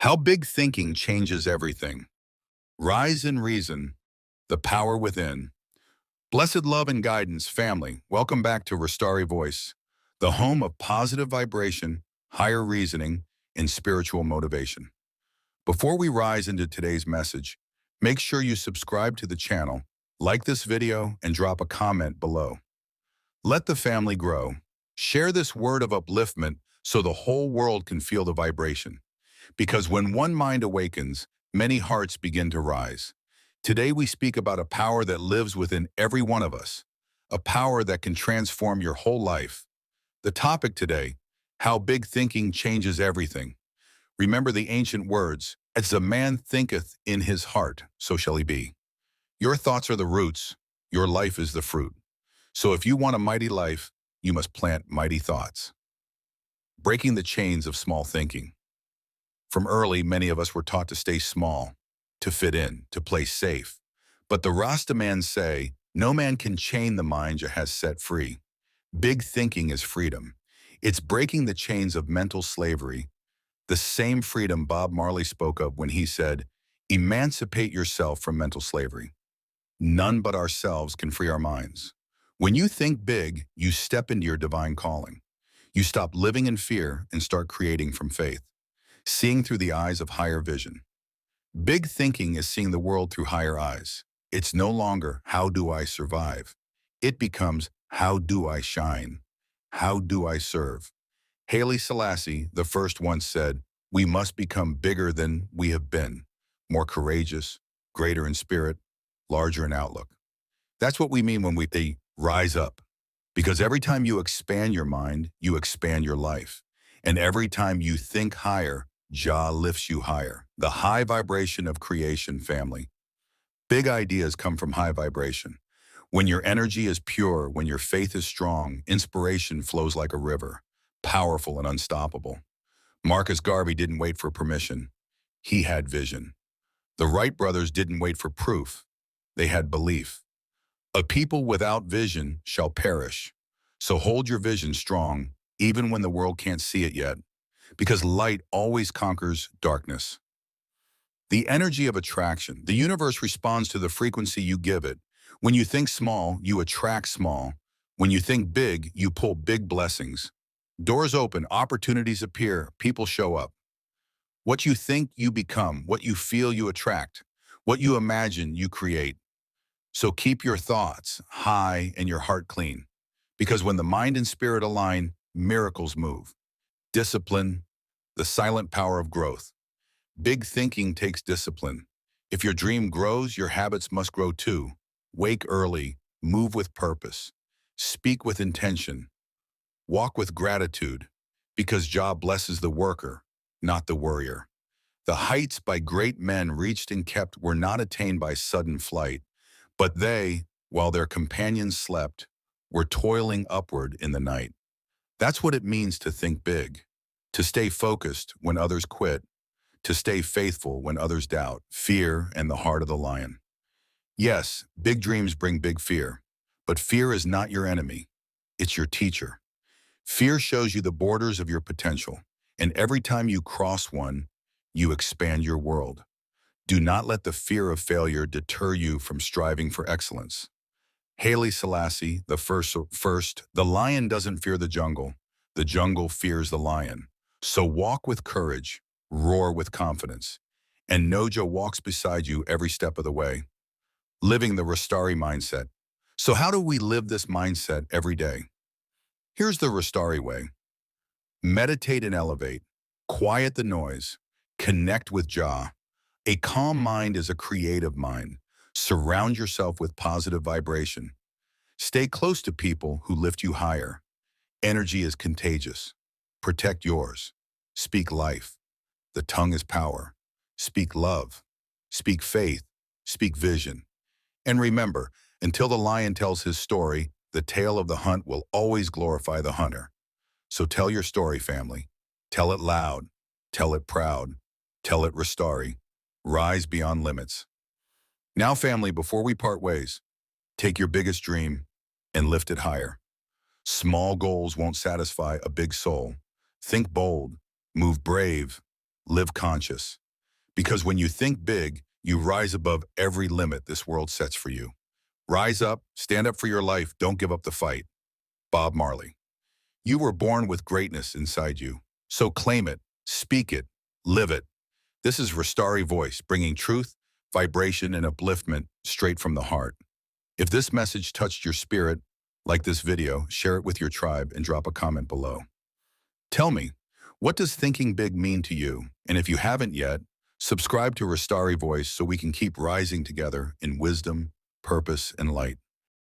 How big thinking changes everything. Rise in reason, the power within. Blessed love and guidance, family. Welcome back to Rastari Voice, the home of positive vibration, higher reasoning, and spiritual motivation. Before we rise into today's message, make sure you subscribe to the channel, like this video, and drop a comment below. Let the family grow. Share this word of upliftment so the whole world can feel the vibration. Because when one mind awakens, many hearts begin to rise. Today we speak about a power that lives within every one of us, a power that can transform your whole life. The topic today, how big thinking changes everything. Remember the ancient words, as a man thinketh in his heart, so shall he be. Your thoughts are the roots, your life is the fruit. So if you want a mighty life, you must plant mighty thoughts. Breaking the chains of small thinking. From early, many of us were taught to stay small, to fit in, to play safe. But the Rastaman say, no man can chain the mind Jah has set free. Big thinking is freedom. It's breaking the chains of mental slavery, the same freedom Bob Marley spoke of when he said, emancipate yourself from mental slavery. None but ourselves can free our minds. When you think big, you step into your divine calling. You stop living in fear and start creating from faith, seeing through the eyes of higher vision. Big thinking is seeing the world through higher eyes. It's no longer, how do I survive? It becomes, how do I shine? How do I serve? Haile Selassie, the first, once said, we must become bigger than we have been, more courageous, greater in spirit, larger in outlook. That's what we mean when we say, rise up. Because every time you expand your mind, you expand your life. And every time you think higher, Jah lifts you higher. The high vibration of creation, family. Big ideas come from high vibration. When your energy is pure, when your faith is strong, inspiration flows like a river, powerful and unstoppable. Marcus Garvey didn't wait for permission. He had vision. The Wright brothers didn't wait for proof. They had belief. A people without vision shall perish. So hold your vision strong, even when the world can't see it yet, because light always conquers darkness. The energy of attraction. The universe responds to the frequency you give it. When you think small, you attract small. When you think big, you pull big blessings. Doors open, opportunities appear, people show up. What you think, you become. What you feel, you attract. What you imagine, you create. So keep your thoughts high and your heart clean. Because when the mind and spirit align, miracles move. Discipline, the silent power of growth. Big thinking takes discipline. If your dream grows, your habits must grow too. Wake early, move with purpose, speak with intention, walk with gratitude, because Jah blesses the worker, not the worrier. The heights by great men reached and kept were not attained by sudden flight, but they, while their companions slept, were toiling upward in the night. That's what it means to think big, to stay focused when others quit, to stay faithful when others doubt. Fear and the heart of the lion. Yes, big dreams bring big fear, but fear is not your enemy. It's your teacher. Fear shows you the borders of your potential, and every time you cross one, you expand your world. Do not let the fear of failure deter you from striving for excellence. Haile Selassie, the first, the lion doesn't fear the jungle fears the lion. So walk with courage, roar with confidence, and know Jah walks beside you every step of the way. Living the Rastari mindset. So how do we live this mindset every day? Here's the Rastari way. Meditate and elevate. Quiet the noise. Connect with Jah. A calm mind is a creative mind. Surround yourself with positive vibration. Stay close to people who lift you higher. Energy is contagious. Protect yours. Speak life. The tongue is power. Speak love. Speak faith. Speak vision. And remember, until the lion tells his story, the tale of the hunt will always glorify the hunter. So tell your story, family. Tell it loud. Tell it proud. Tell it Rastari. Rise beyond limits. Now, family, before we part ways, take your biggest dream and lift it higher. Small goals won't satisfy a big soul. Think bold, move brave, live conscious. Because when you think big, you rise above every limit this world sets for you. Rise up, stand up for your life, don't give up the fight. Bob Marley. You were born with greatness inside you. So claim it, speak it, live it. This is Rastari Voice, bringing truth, vibration, and upliftment straight from the heart. If this message touched your spirit, like this video, share it with your tribe and drop a comment below. Tell me, what does thinking big mean to you? And if you haven't yet, subscribe to Rastari Voice so we can keep rising together in wisdom, purpose, and light.